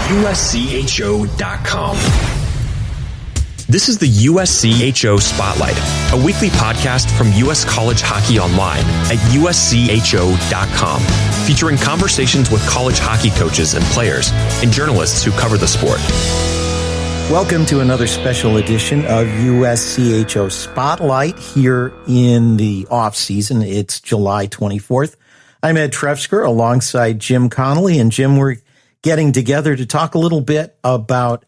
USCHO.com. This is the USCHO Spotlight, a weekly podcast from U.S. College Hockey Online at USCHO.com, featuring conversations with college hockey coaches and players and journalists who cover the sport. Welcome to another special edition of USCHO Spotlight here in the off season. It's July 24th. I'm Ed Trefzger alongside Jim Connelly. And Jim, we're getting together to talk a little bit about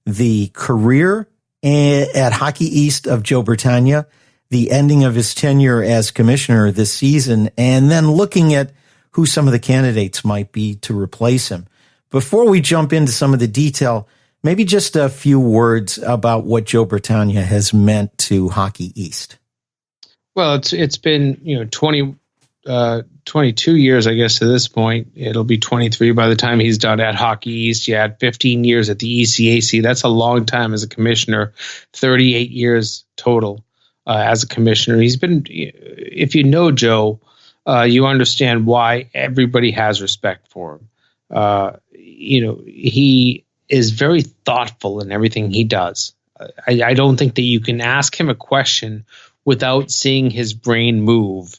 the career at Hockey East of Joe Bertagna, the ending of his tenure as commissioner this season, and then looking at who some of the candidates might be to replace him. Before we jump into some of the detail, maybe just a few words about what Joe Bertagna has meant to Hockey East. Well, it's been 22 years, I guess, to this point. It'll be 23 by the time he's done at Hockey East. You had 15 years at the ECAC. That's a long time as a commissioner. 38 years total as a commissioner. He's been, if you know Joe, you understand why everybody has respect for him. He is very thoughtful in everything he does. I don't think that you can ask him a question without seeing his brain move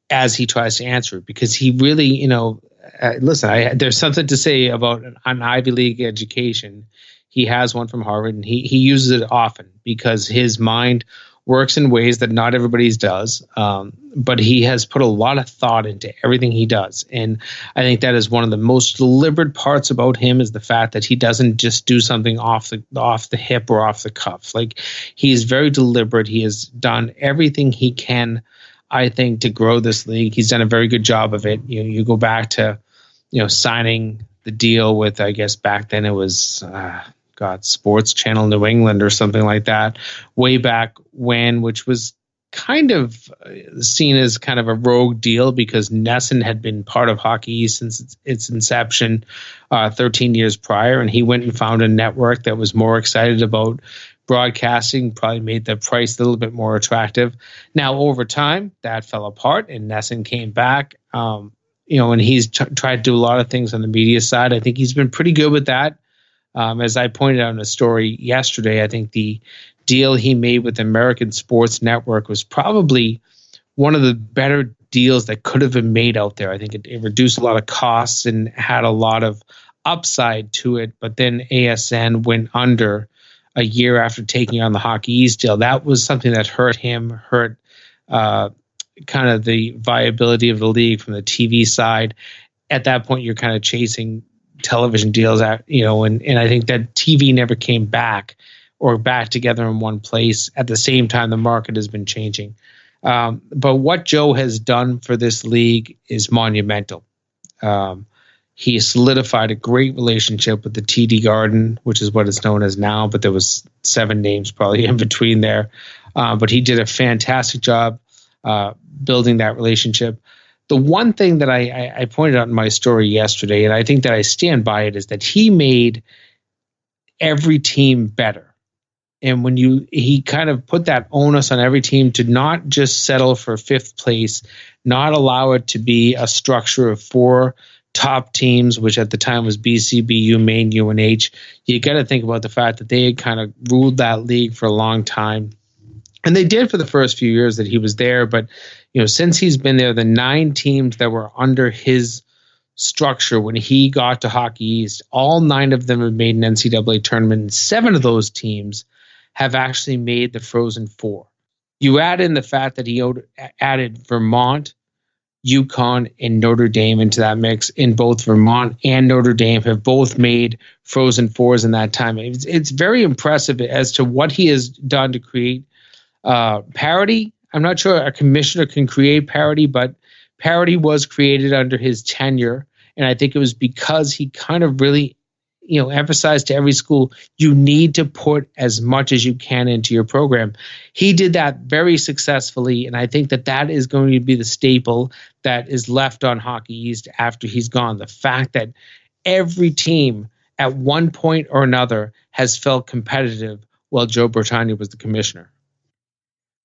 as he tries to answer it, because he really, there's something to say about an Ivy League education. He has one from Harvard, and he uses it often because his mind works in ways that not everybody's does. But he has put a lot of thought into everything he does. And I think that is one of the most deliberate parts about him, is the fact that he doesn't just do something off the hip or off the cuff. Like, he's very deliberate. He has done everything he can, I think, to grow this league. He's done a very good job of it. You go back to, signing the deal with, I guess back then it was, Sports Channel New England or something like that, way back when, which was kind of seen as kind of a rogue deal because NESN had been part of Hockey East since its inception 13 years prior, and he went and found a network that was more excited about broadcasting, probably made the price a little bit more attractive. Now, over time, that fell apart, and NESN came back. And he's tried to do a lot of things on the media side. I think he's been pretty good with that. As I pointed out in a story yesterday, I think the deal he made with American Sports Network was probably one of the better deals that could have been made out there. I think it reduced a lot of costs and had a lot of upside to it. But then ASN went under a year after taking on the Hockey East deal. That was something that hurt him, kind of the viability of the league from the TV side. At that point, you're kind of chasing television deals and I think that TV never came back together in one place at the same time the market has been changing. But what Joe has done for this league is monumental. He solidified a great relationship with the TD Garden, which is what it's known as now, but there was 7 names probably in between there. But he did a fantastic job building that relationship. The one thing that I pointed out in my story yesterday, and I think that I stand by it, is that he made every team better. And when he kind of put that onus on every team to not just settle for 5th place, not allow it to be a structure of 4 top teams, which at the time was BC, BU, Maine, UNH. You got to think about the fact that they had kind of ruled that league for a long time. And they did for the first few years that he was there. But, since he's been there, the 9 teams that were under his structure when he got to Hockey East, all 9 of them have made an NCAA tournament. And 7 of those teams have actually made the Frozen Four. You add in the fact that he added Vermont, UConn, and Notre Dame into that mix, in both Vermont and Notre Dame have both made Frozen Fours in that time. It's very impressive as to what he has done to create parity. I'm not sure a commissioner can create parity, but parity was created under his tenure. And I think it was because he kind of really, emphasized to every school, you need to put as much as you can into your program. He did that very successfully. And I think that is going to be the staple that is left on Hockey East after he's gone. The fact that every team at one point or another has felt competitive while Joe Bertagna was the commissioner.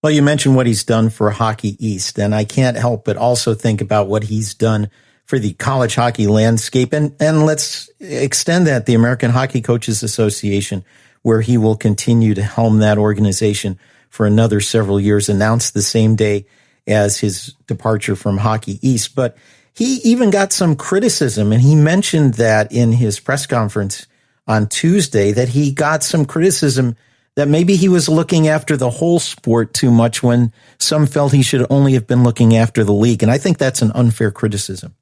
Well, you mentioned what he's done for Hockey East, and I can't help but also think about what he's done for the college hockey landscape. And let's extend that, the American Hockey Coaches Association, where he will continue to helm that organization for another several years, announced the same day as his departure from Hockey East. But he even got some criticism, and he mentioned that in his press conference on Tuesday, that he got some criticism that maybe he was looking after the whole sport too much when some felt he should only have been looking after the league. And I think that's an unfair criticism.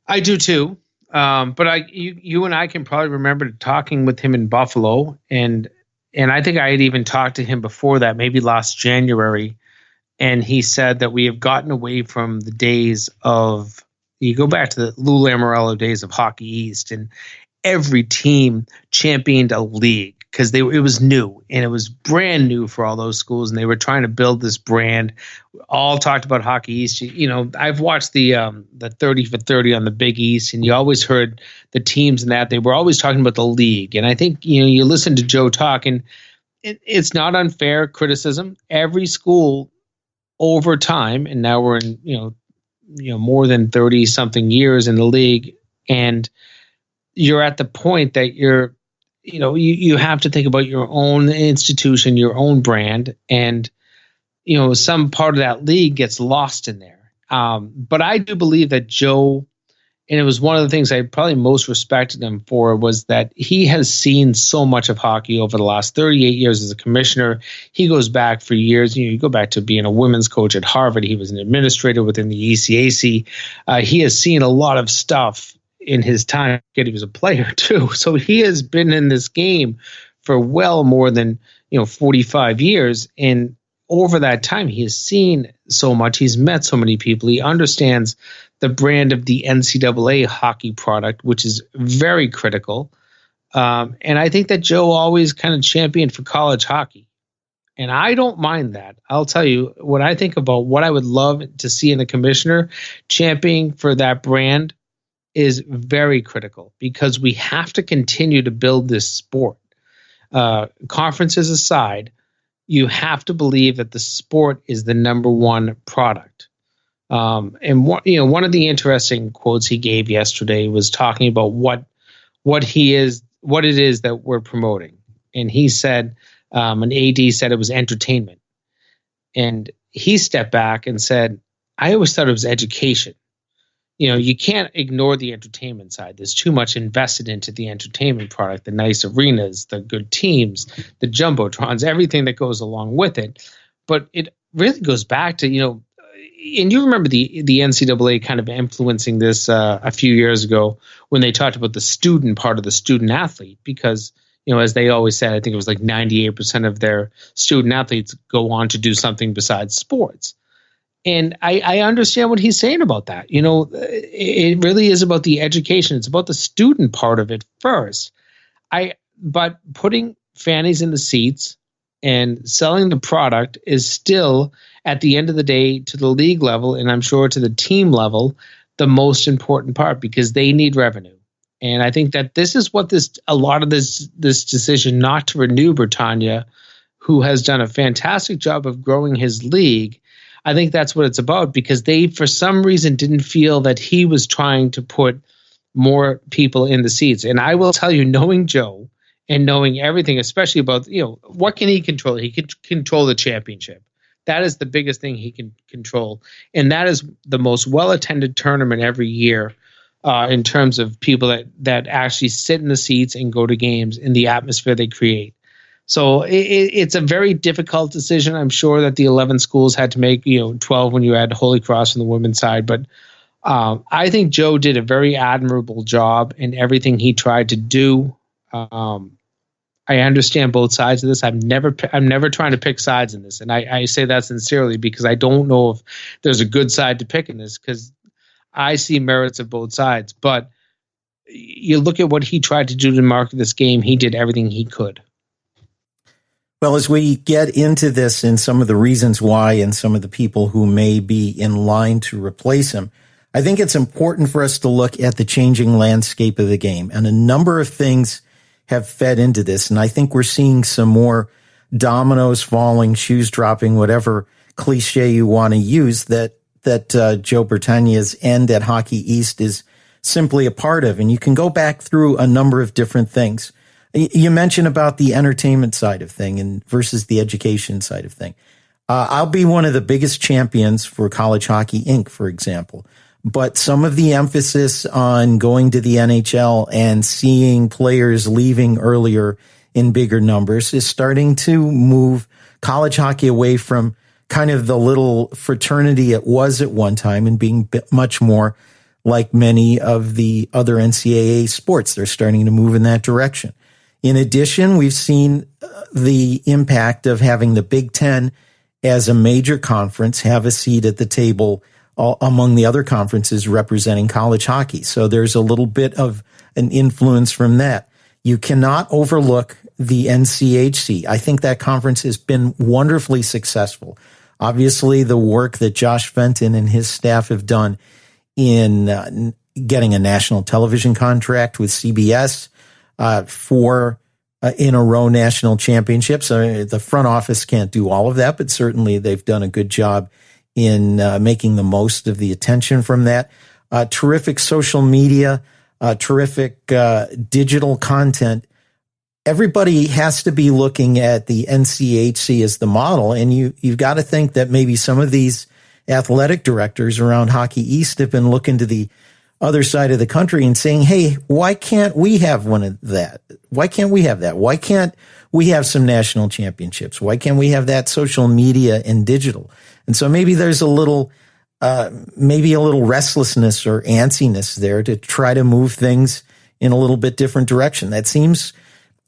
I do too. But you and I can probably remember talking with him in Buffalo, and I think I had even talked to him before that, maybe last January, and he said that we have gotten away from the days of, you go back to the Lou Lamoriello days of Hockey East, and every team championed a league because it was new, and it was brand new for all those schools, and they were trying to build this brand. All talked about Hockey East. You know, I've watched the 30 for 30 on the Big East, and you always heard the teams and that they were always talking about the league. And I think, you know, you listen to Joe talk, and it's not unfair criticism. Every school over time, and now we're in you know more than 30 something years in the league, and you're at the point that you have to think about your own institution, your own brand, and you know, some part of that league gets lost in there. But I do believe that Joe, and it was one of the things I probably most respected him for, was that he has seen so much of hockey over the last 38 years as a commissioner. He goes back for years. You know, you go back to being a women's coach at Harvard. He was an administrator within the ECAC. He has seen a lot of stuff in his time. He was a player too. So he has been in this game for well more than, 45 years. And over that time, he has seen so much. He's met so many people. He understands the brand of the NCAA hockey product, which is very critical. And I think that Joe always kind of championed for college hockey. And I don't mind that. I'll tell you, when I think about what I would love to see in a commissioner, championing for that brand is very critical, because we have to continue to build this sport. Conferences aside, you have to believe that the sport is the number one product. And one of the interesting quotes he gave yesterday was talking about what it is that we're promoting. And he said, an AD said it was entertainment. And he stepped back and said, I always thought it was education. You can't ignore the entertainment side. There's too much invested into the entertainment product, the nice arenas, the good teams, the jumbotrons, everything that goes along with it. But it really goes back to, and you remember the NCAA kind of influencing this a few years ago when they talked about the student part of the student athlete, because, as they always said, I think it was like 98% of their student athletes go on to do something besides sports. And I understand what he's saying about that. It really is about the education. It's about the student part of it first. But putting fannies in the seats and selling the product is still, at the end of the day, to the league level, and I'm sure to the team level, the most important part, because they need revenue. And I think that this is what a lot of this decision not to renew Bertagna, who has done a fantastic job of growing his league, I think that's what it's about, because they, for some reason, didn't feel that he was trying to put more people in the seats. And I will tell you, knowing Joe and knowing everything, especially about, what can he control? He can control the championship. That is the biggest thing he can control. And that is the most well-attended tournament every year in terms of people that actually sit in the seats and go to games in the atmosphere they create. So it's a very difficult decision. I'm sure that the 11 schools had to make, 12 when you add Holy Cross on the women's side. But I think Joe did a very admirable job in everything he tried to do. I understand both sides of this. I'm never trying to pick sides in this. And I say that sincerely, because I don't know if there's a good side to pick in this, because I see merits of both sides. But you look at what he tried to do to market this game. He did everything he could. Well, as we get into this and some of the reasons why and some of the people who may be in line to replace him, I think it's important for us to look at the changing landscape of the game. And a number of things have fed into this. And I think we're seeing some more dominoes falling, shoes dropping, whatever cliche you want to use, that Joe Bertagna's end at Hockey East is simply a part of. And you can go back through a number of different things. You mentioned about the entertainment side of thing and versus the education side of thing. I'll be one of the biggest champions for College Hockey Inc., for example. But some of the emphasis on going to the NHL and seeing players leaving earlier in bigger numbers is starting to move college hockey away from kind of the little fraternity it was at one time and being much more like many of the other NCAA sports. They're starting to move in that direction. In addition, we've seen the impact of having the Big Ten as a major conference have a seat at the table among the other conferences representing college hockey. So there's a little bit of an influence from that. You cannot overlook the NCHC. I think that conference has been wonderfully successful. Obviously, the work that Josh Fenton and his staff have done in getting a national television contract with CBS, for in a row national championships. The front office can't do all of that, but certainly they've done a good job in making the most of the attention from that. Terrific social media, terrific digital content. Everybody has to be looking at the NCHC as the model, and you've got to think that maybe some of these athletic directors around Hockey East have been looking to the other side of the country and saying, hey, why can't we have one of that? Why can't we have that? Why can't we have some national championships? Why can't we have that social media and digital? And so maybe there's a little restlessness or antsiness there to try to move things in a little bit different direction. That seems,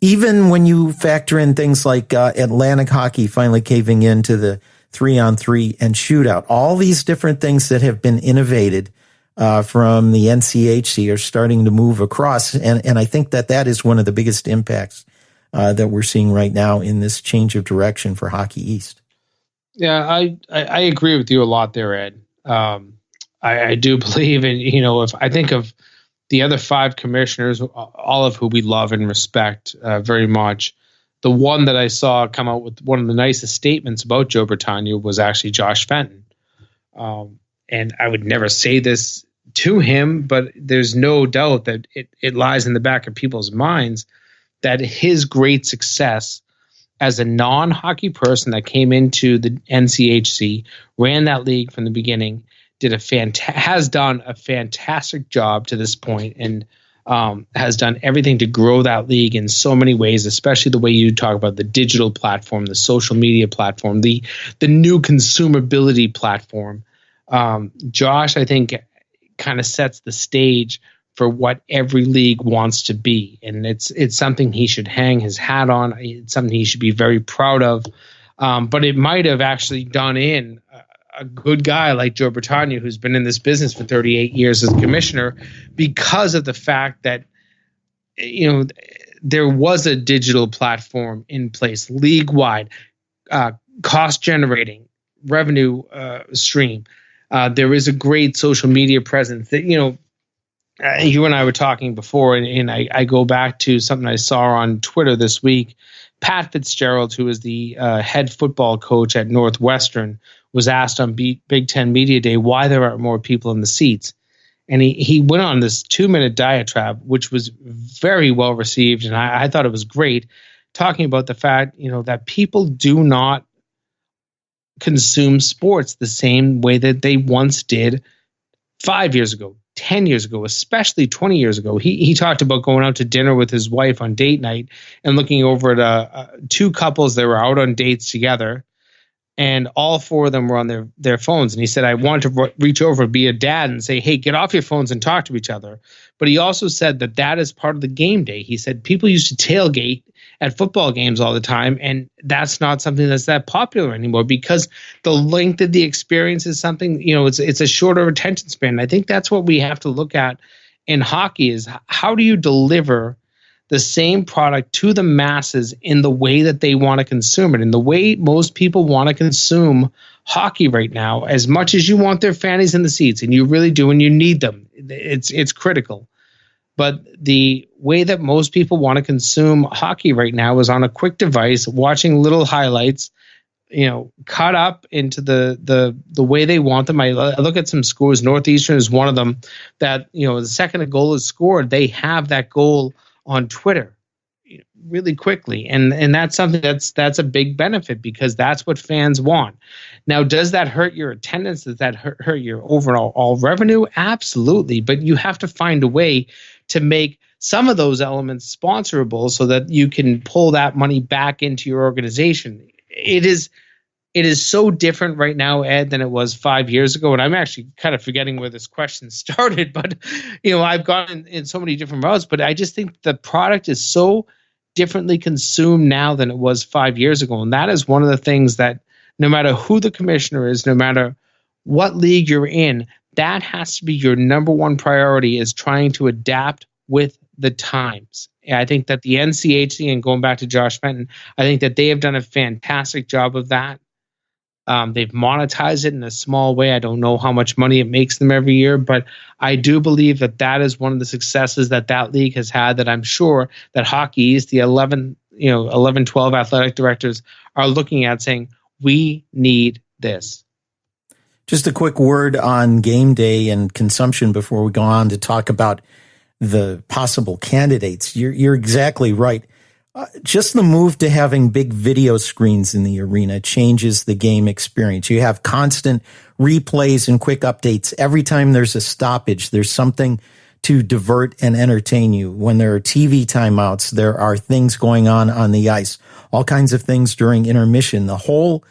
even when you factor in things like Atlantic hockey finally caving into the 3-on-3 and shootout, all these different things that have been innovated from the NCHC are starting to move across. And I think that is one of the biggest impacts that we're seeing right now in this change of direction for Hockey East. Yeah, I agree with you a lot there, Ed. I do believe in, if I think of the other 5 commissioners, all of who we love and respect very much, the one that I saw come out with one of the nicest statements about Joe Bertagna was actually Josh Fenton. And I would never say this to him, but there's no doubt that it lies in the back of people's minds that his great success as a non-hockey person that came into the NCHC, ran that league from the beginning, has done a fantastic job to this point, and has done everything to grow that league in so many ways, especially the way you talk about the digital platform, the social media platform, the new consumability platform. Josh, I think, kind of sets the stage for what every league wants to be. And it's something he should hang his hat on. It's something he should be very proud of. But it might have actually done in a good guy like Joe Bertagna, who's been in this business for 38 years as commissioner, because of the fact that, there was a digital platform in place, league-wide, cost generating, revenue stream. There is a great social media presence that, you and I were talking before, and I go back to something I saw on Twitter this week. Pat Fitzgerald, who is the head football coach at Northwestern, was asked on Big Ten Media Day why there aren't more people in the seats. And he went on this 2-minute diatribe, which was very well received, and I thought it was great, talking about the fact, that people do not consume sports the same way that they once did 5 years ago, 10 years ago, especially 20 years ago. He talked about going out to dinner with his wife on date night and looking over at 2 couples that were out on dates together, and all 4 of them were on their phones. And he said, I want to reach over and be a dad and say, hey, get off your phones and talk to each other. But he also said that is part of the game day. He said people used to tailgate at football games all the time, and that's not something that's that popular anymore because the length of the experience is something, it's a shorter attention span. I think that's what we have to look at in hockey is how do you deliver the same product to the masses in the way that they want to consume it, in the way most people want to consume hockey right now, as much as you want their fannies in the seats, and you really do, and you need them. It's critical. But the way that most people want to consume hockey right now is on a quick device, watching little highlights, cut up into the way they want them. I look at some scores. Northeastern is one of them that, the second a goal is scored, they have that goal on Twitter really quickly. And that's something that's a big benefit, because that's what fans want. Now, does that hurt your attendance? Does that hurt your overall revenue? Absolutely. But you have to find a way to make some of those elements sponsorable so that you can pull that money back into your organization. It is so different right now, Ed, than it was 5 years ago. And I'm actually kind of forgetting where this question started, but I've gone in so many different routes. But I just think the product is so differently consumed now than it was 5 years ago. And that is one of the things that no matter who the commissioner is, no matter what league you're in, that has to be your number one priority, is trying to adapt with the times. And I think that the NCHC, and going back to Josh Fenton, I think that they have done a fantastic job of that. They've monetized it in a small way. I don't know how much money it makes them every year, but I do believe that is one of the successes that league has had, that I'm sure that Hockey East, the 11, 12 athletic directors are looking at, saying, we need this. Just a quick word on game day and consumption before we go on to talk about the possible candidates. You're exactly right. Just the move to having big video screens in the arena changes the game experience. You have constant replays and quick updates. Every time there's a stoppage, there's something to divert and entertain you. When there are TV timeouts, there are things going on the ice, all kinds of things during intermission. The whole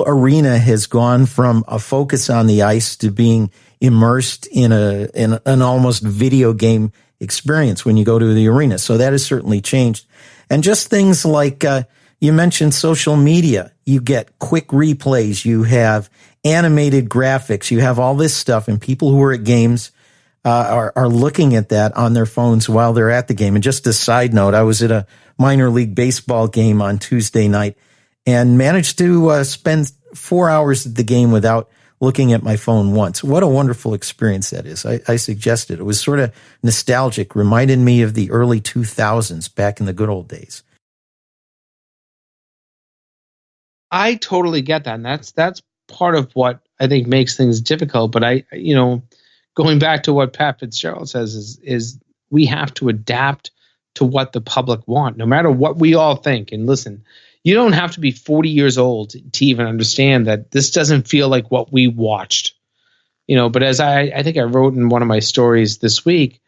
arena has gone from a focus on the ice to being immersed in an almost video game experience when you go to the arena. So that has certainly changed. And just things like, you mentioned social media. You get quick replays. You have animated graphics. You have all this stuff, and people who are at games are looking at that on their phones while they're at the game. And just a side note, I was at a minor league baseball game on Tuesday night and managed to spend 4 hours at the game without looking at my phone once. What a wonderful experience that is. I suggested it was sort of nostalgic, reminded me of the early 2000s back in the good old days. I totally get that. And that's part of what I think makes things difficult. But going back to what Pat Fitzgerald says is we have to adapt to what the public want, no matter what we all think. And listen, you don't have to be 40 years old to even understand that this doesn't feel like what we watched, but as I think I wrote in one of my stories this week,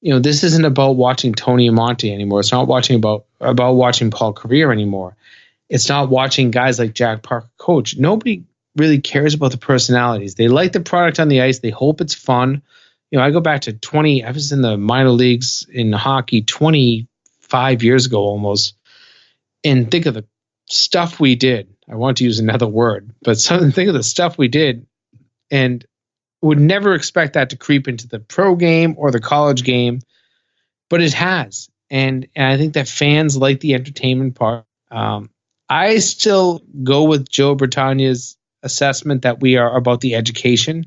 this isn't about watching Tony Amonte anymore. It's not about watching Paul Karier anymore. It's not watching guys like Jack Parker coach. Nobody really cares about the personalities. They like the product on the ice. They hope it's fun. I go back to I was in the minor leagues in hockey 25 years ago almost. And think of the stuff we did. I want to use another word, but think of the stuff we did, and would never expect that to creep into the pro game or the college game, but it has. And I think that fans like the entertainment part. I still go with Joe Bertagna's assessment that we are about the education.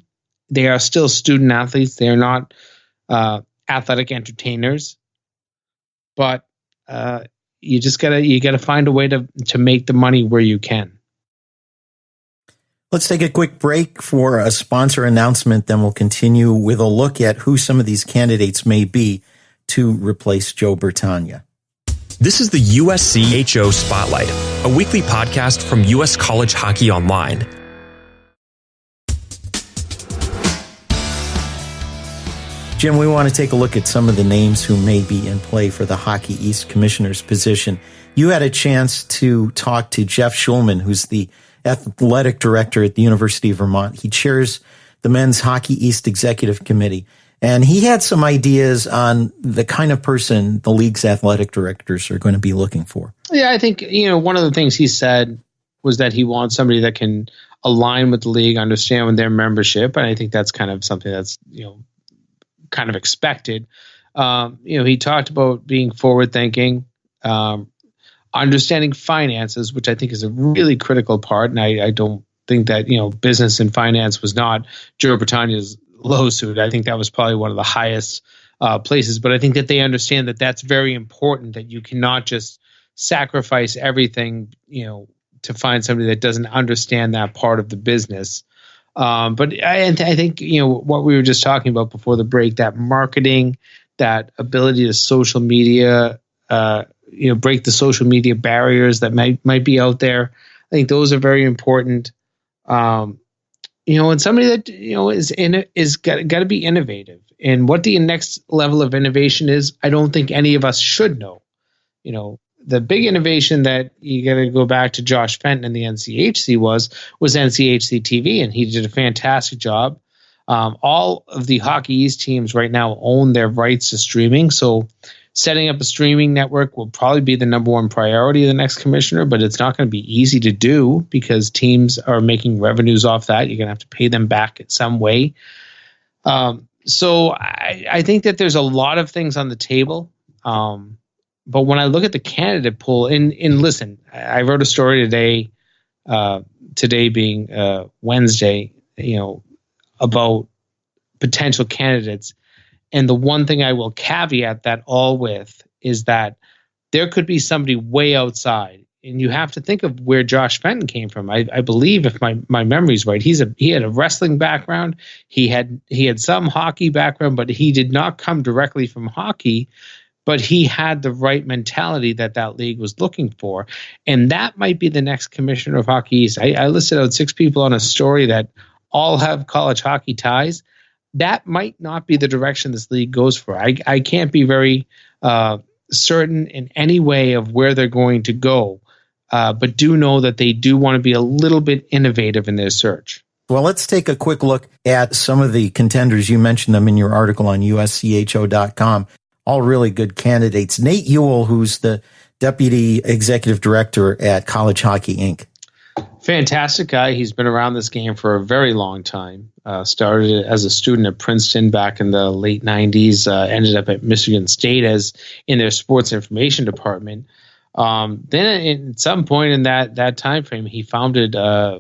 They are still student athletes. They are not athletic entertainers, but you gotta find a way to make the money where you can. Let's take a quick break for a sponsor announcement. Then we'll continue with a look at who some of these candidates may be to replace Joe Bertagna. This is the USCHO Spotlight, a weekly podcast from U.S. College Hockey Online. Jim, we want to take a look at some of the names who may be in play for the Hockey East commissioner's position. You had a chance to talk to Jeff Shulman, who's the athletic director at the University of Vermont. He chairs the Men's Hockey East Executive Committee, and he had some ideas on the kind of person the league's athletic directors are going to be looking for. Yeah, I think, one of the things he said was that he wants somebody that can align with the league, understand with their membership, and I think that's kind of something that's, kind of expected. He talked about being forward thinking, understanding finances, which I think is a really critical part. And I don't think that, business and finance was not Joe Bertagna's low suit. I think that was probably one of the highest places, but I think that they understand that that's very important, that you cannot just sacrifice everything, to find somebody that doesn't understand that part of the business. But I think, what we were just talking about before the break, that marketing, that ability to social media, break the social media barriers that might be out there. I think those are very important. And somebody that, is got to be innovative. And what the next level of innovation is, I don't think any of us should know. The big innovation that you got to go back to Josh Fenton and the NCHC was NCHC TV, and he did a fantastic job. All of the Hockey East teams right now own their rights to streaming, so setting up a streaming network will probably be the number one priority of the next commissioner, but it's not going to be easy to do because teams are making revenues off that. You're going to have to pay them back in some way. So I think that there's a lot of things on the table. But when I look at the candidate pool, and listen, I wrote a story today being Wednesday, about potential candidates. And the one thing I will caveat that all with is that there could be somebody way outside. And you have to think of where Josh Fenton came from. I believe, if my memory's right, he had a wrestling background. He had some hockey background, but he did not come directly from hockey. But he had the right mentality that league was looking for. And that might be the next commissioner of Hockey East. I listed out 6 people on a story that all have college hockey ties. That might not be the direction this league goes for. I can't be very certain in any way of where they're going to go, but do know that they do want to be a little bit innovative in their search. Well, let's take a quick look at some of the contenders. You mentioned them in your article on USCHO.com. All really good candidates. Nate Ewell, who's the Deputy Executive Director at College Hockey, Inc. Fantastic guy. He's been around this game for a very long time. Started as a student at Princeton back in the late 90s. Ended up at Michigan State as in their sports information department. Then at some point in that time frame, he founded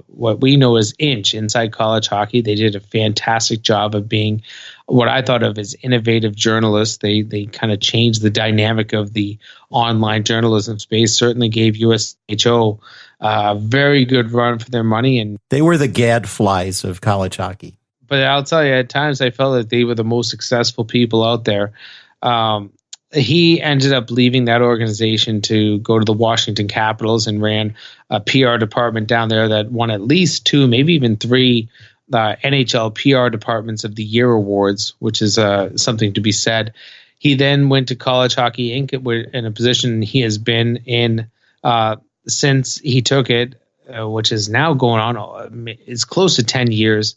what we know as INCH, Inside College Hockey. They did a fantastic job of being what I thought of as innovative journalists. They kind of changed the dynamic of the online journalism space. Certainly gave USCHO a very good run for their money, and they were the gadflies of college hockey. But I'll tell you, at times I felt that they were the most successful people out there. He ended up leaving that organization to go to the Washington Capitals and ran a PR department down there that won at least 2, maybe even 3 NHL PR Departments of the Year awards, which is something to be said. He then went to College Hockey Inc. in a position he has been in since he took it, which is now going on. It's close to 10 years.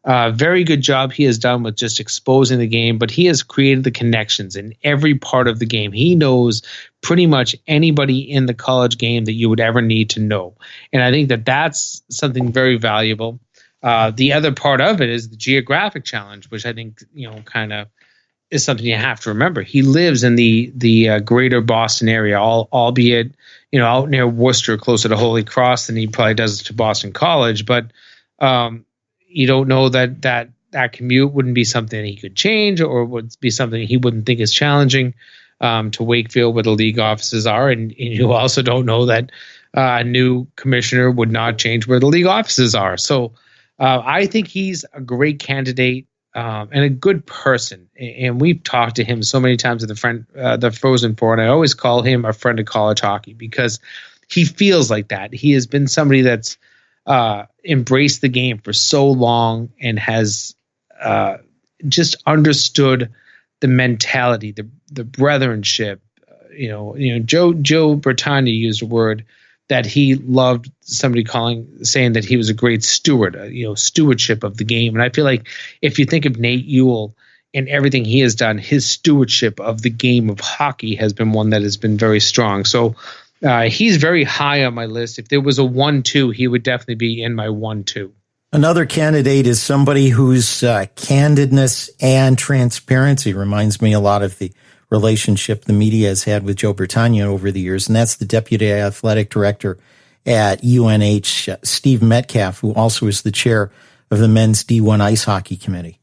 Very good job he has done with just exposing the game, but he has created the connections in every part of the game. He knows pretty much anybody in the college game that you would ever need to know. And I think that that's something very valuable. The other part of it is the geographic challenge, which I think, kind of is something you have to remember. He lives in the greater Boston area, albeit, out near Worcester, closer to Holy Cross than he probably does to Boston College. But you don't know that commute wouldn't be something he could change, or would be something he wouldn't think is challenging to Wakefield, where the league offices are. And you also don't know that a new commissioner would not change where the league offices are. So I think he's a great candidate and a good person. And we've talked to him so many times at the Frozen Four, and I always call him a friend of college hockey because he feels like that. He has been somebody that's embraced the game for so long and has just understood the mentality, the brothership. Joe Bertagna used a word that he loved, somebody saying that he was a great steward, stewardship of the game. And I feel like if you think of Nate Ewell and everything he has done, his stewardship of the game of hockey has been one that has been very strong. So he's very high on my list. If there was a 1-2, he would definitely be in my 1-2. Another candidate is somebody whose candidness and transparency reminds me a lot of the relationship the media has had with Joe Bertagna over the years, and that's the Deputy Athletic Director at UNH, Steve Metcalf, who also is the chair of the Men's D1 Ice Hockey Committee.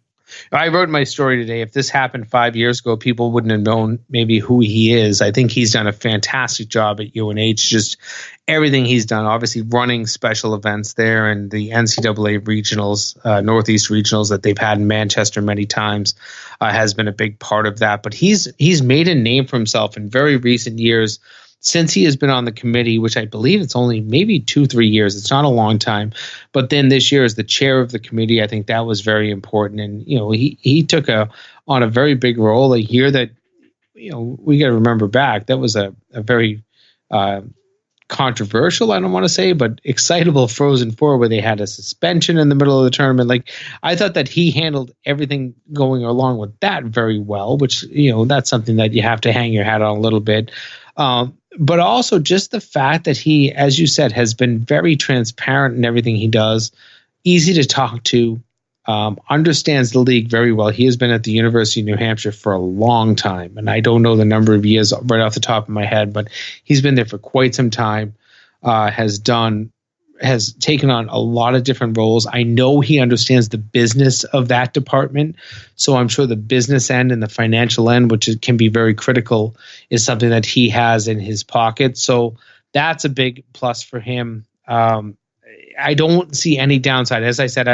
I wrote my story today. If this happened 5 years ago, people wouldn't have known maybe who he is. I think he's done a fantastic job at UNH. Just everything he's done, obviously running special events there and the NCAA regionals, Northeast regionals that they've had in Manchester many times has been a big part of that. But he's made a name for himself in very recent years since he has been on the committee, which I believe it's only maybe 2-3 years. It's not a long time. But then this year as the chair of the committee, I think that was very important. And, he took on a very big role a year that, we got to remember back. That was a very controversial, I don't want to say, but excitable Frozen Four where they had a suspension in the middle of the tournament. Like, I thought that he handled everything going along with that very well, which, that's something that you have to hang your hat on a little bit. But also just the fact that he, as you said, has been very transparent in everything he does, easy to talk to, understands the league very well. He has been at the University of New Hampshire for a long time, and I don't know the number of years right off the top of my head, but he's been there for quite some time, has taken on a lot of different roles. I know he understands the business of that department. So I'm sure the business end and the financial end, which can be very critical, is something that he has in his pocket. So that's a big plus for him. I don't see any downside. As I said,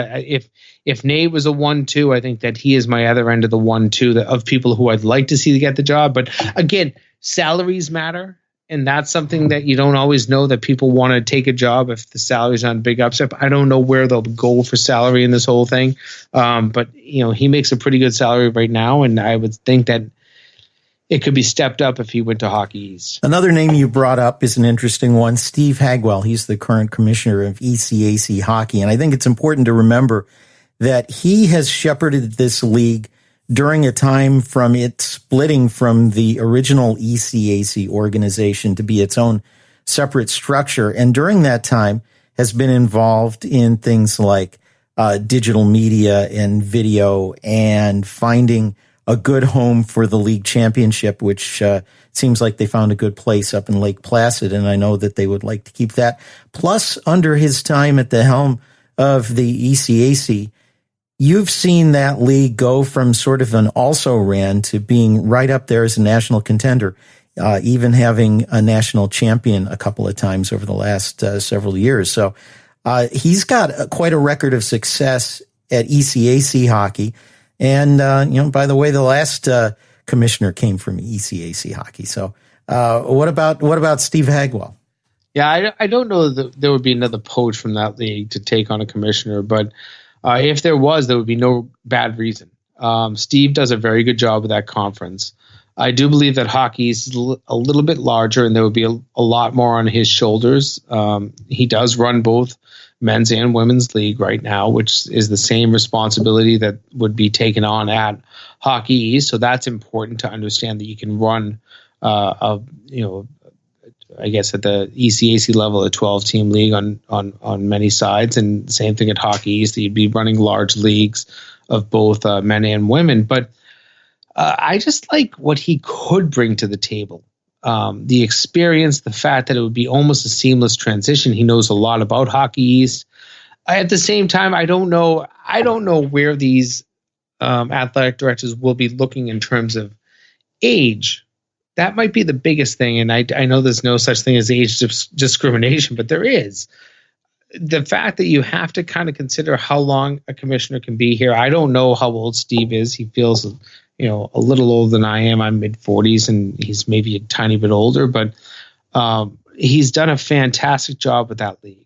if Nate was a 1-2, I think that he is my other end of the 1-2 of people who I'd like to see to get the job. But again, salaries matter. And that's something that you don't always know, that people want to take a job if the salary's on big upstep. I don't know where they'll go for salary in this whole thing. But, he makes a pretty good salary right now. And I would think that it could be stepped up if he went to Hockey East. Another name you brought up is an interesting one, Steve Hagwell. He's the current commissioner of ECAC hockey. And I think it's important to remember that he has shepherded this league during a time from it splitting from the original ECAC organization to be its own separate structure. And during that time has been involved in things like digital media and video and finding a good home for the league championship, which seems like they found a good place up in Lake Placid. And I know that they would like to keep that. Plus, under his time at the helm of the ECAC, you've seen that league go from sort of an also-ran to being right up there as a national contender, even having a national champion a couple of times over the last several years. So he's got quite a record of success at ECAC hockey. And, by the way, the last commissioner came from ECAC hockey. So what about Steve Hagwell? Yeah, I don't know that there would be another poach from that league to take on a commissioner, but if there was, there would be no bad reason. Steve does a very good job with that conference. I do believe that hockey is a little bit larger and there would be a lot more on his shoulders. He does run both men's and women's league right now, which is the same responsibility that would be taken on at Hockey East. So that's important to understand, that you can run I guess at the ECAC level, a 12-team league on many sides, and same thing at Hockey East, that you'd be running large leagues of both men and women. But I just like what he could bring to the table. The experience, the fact that it would be almost a seamless transition. He knows a lot about Hockey East. At the same time, I don't know where these athletic directors will be looking in terms of age. That might be the biggest thing, and I know there's no such thing as age discrimination, but there is. The fact that you have to kind of consider how long a commissioner can be here. I don't know how old Steve is. He feels, a little older than I am. I'm mid-40s, and he's maybe a tiny bit older, but he's done a fantastic job with that league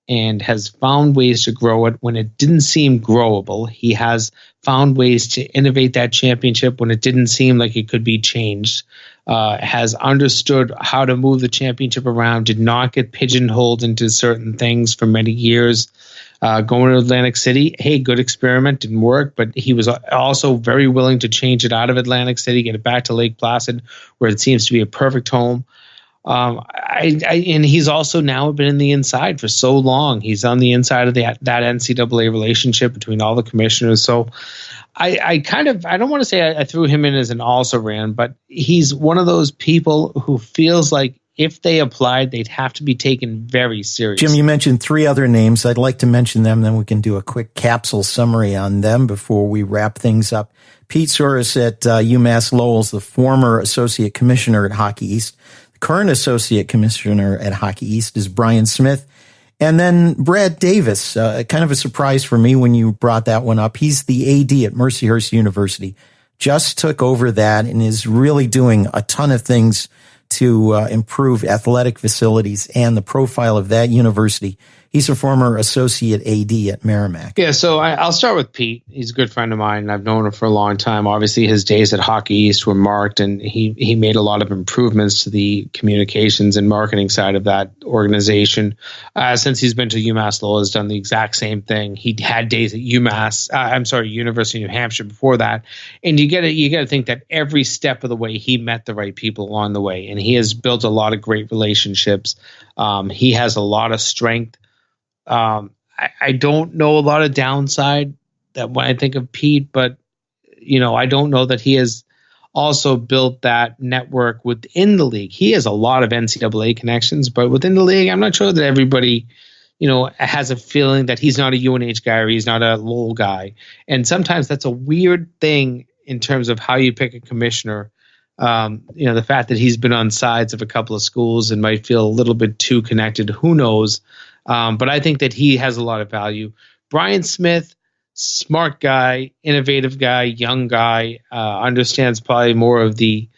and has found ways to grow it when it didn't seem growable. He has found ways to innovate that championship when it didn't seem like it could be changed, has understood how to move the championship around, did not get pigeonholed into certain things for many years. Going to Atlantic City, hey, good experiment, didn't work, but he was also very willing to change it out of Atlantic City, get it back to Lake Placid, where it seems to be a perfect home. And he's also now been in the inside for so long. He's on the inside of that NCAA relationship between all the commissioners. So I don't want to say I threw him in as an also ran, but he's one of those people who feels like if they applied, they'd have to be taken very seriously. Jim, you mentioned 3 other names. I'd like to mention them, then we can do a quick capsule summary on them before we wrap things up. Pete Soros at UMass Lowell's the former associate commissioner at Hockey East. The current associate commissioner at Hockey East is Brian Smith. And then Brad Davis, kind of a surprise for me when you brought that one up. He's the AD at Mercyhurst University. Just took over that and is really doing a ton of things to improve athletic facilities and the profile of that university. He's a former associate AD at Merrimack. Yeah, so I'll start with Pete. He's a good friend of mine, and I've known him for a long time. Obviously, his days at Hockey East were marked, and he made a lot of improvements to the communications and marketing side of that organization. Since he's been to UMass Lowell, has done the exact same thing. He had days at University of New Hampshire before that. And you got to think that every step of the way, he met the right people along the way, and he has built a lot of great relationships. He has a lot of strength. I don't know a lot of downside that when I think of Pete, but I don't know that he has also built that network within the league. He has a lot of NCAA connections, but within the league, I'm not sure that everybody, has a feeling that he's not a UNH guy or he's not a Lowell guy. And sometimes that's a weird thing in terms of how you pick a commissioner. The fact that he's been on sides of a couple of schools and might feel a little bit too connected, who knows? But I think that he has a lot of value. Brian Smith, smart guy, innovative guy, young guy, understands probably more of the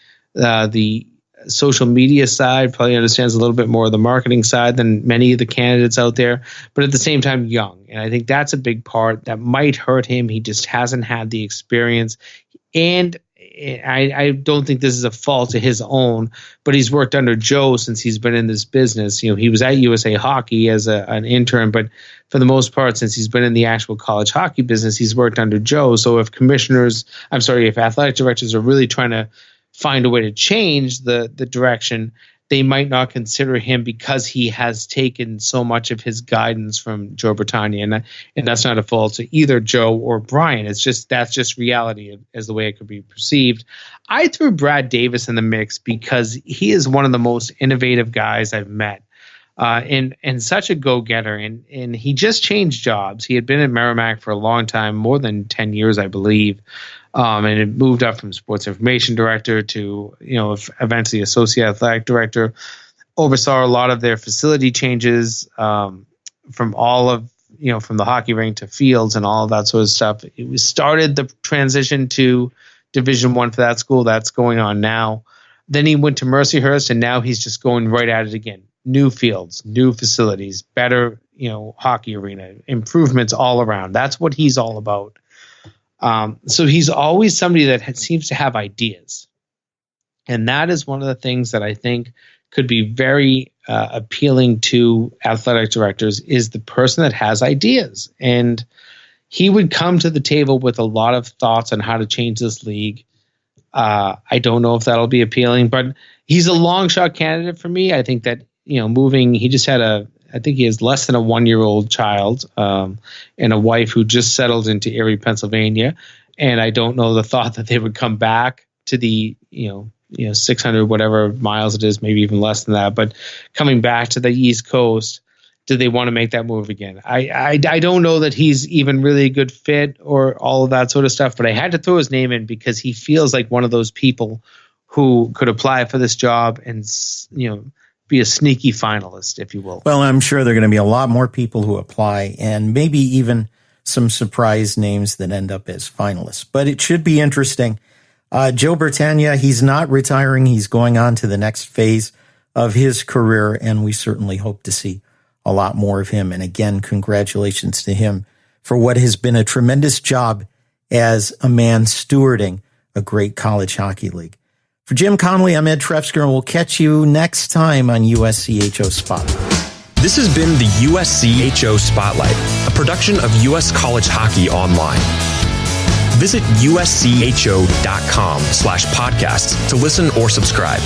social media side, probably understands a little bit more of the marketing side than many of the candidates out there, but at the same time, young. And I think that's a big part that might hurt him. He just hasn't had the experience. And I don't think this is a fault to his own, but he's worked under Joe since he's been in this business. He was at USA Hockey as an intern, but for the most part, since he's been in the actual college hockey business, he's worked under Joe. So if athletic directors are really trying to find a way to change the direction, they might not consider him because he has taken so much of his guidance from Joe Bertagna. And that's not a fault to either Joe or Brian. That's just reality as the way it could be perceived. I threw Brad Davis in the mix because he is one of the most innovative guys I've met. And such a go-getter. And he just changed jobs. He had been at Merrimack for a long time, more than 10 years, I believe. And it moved up from sports information director to, eventually associate athletic director. Oversaw a lot of their facility changes from all of, from the hockey rink to fields and all of that sort of stuff. It started the transition to Division I for that school. That's going on now. Then he went to Mercyhurst, and now he's just going right at it again. New fields, new facilities, better, hockey arena, improvements all around. That's what he's all about. So he's always somebody that seems to have ideas. And that is one of the things that I think could be very appealing to athletic directors is the person that has ideas. And he would come to the table with a lot of thoughts on how to change this league. I don't know if that'll be appealing, but he's a long shot candidate for me. I think that, he just had I think he has less than a 1-year-old child and a wife who just settled into Erie, Pennsylvania. And I don't know the thought that they would come back to the, 600 whatever miles it is, maybe even less than that. But coming back to the East Coast, do they want to make that move again? I don't know that he's even really a good fit or all of that sort of stuff. But I had to throw his name in because he feels like one of those people who could apply for this job and, be a sneaky finalist, if you will. Well, I'm sure there are going to be a lot more people who apply and maybe even some surprise names that end up as finalists. But it should be interesting. Joe Bertagna, he's not retiring. He's going on to the next phase of his career, and we certainly hope to see a lot more of him. And again, congratulations to him for what has been a tremendous job as a man stewarding a great college hockey league. For Jim Connelly, I'm Ed Trefzger, and we'll catch you next time on USCHO Spotlight. This has been the USCHO Spotlight, a production of US College Hockey Online. Visit uscho.com/podcasts to listen or subscribe.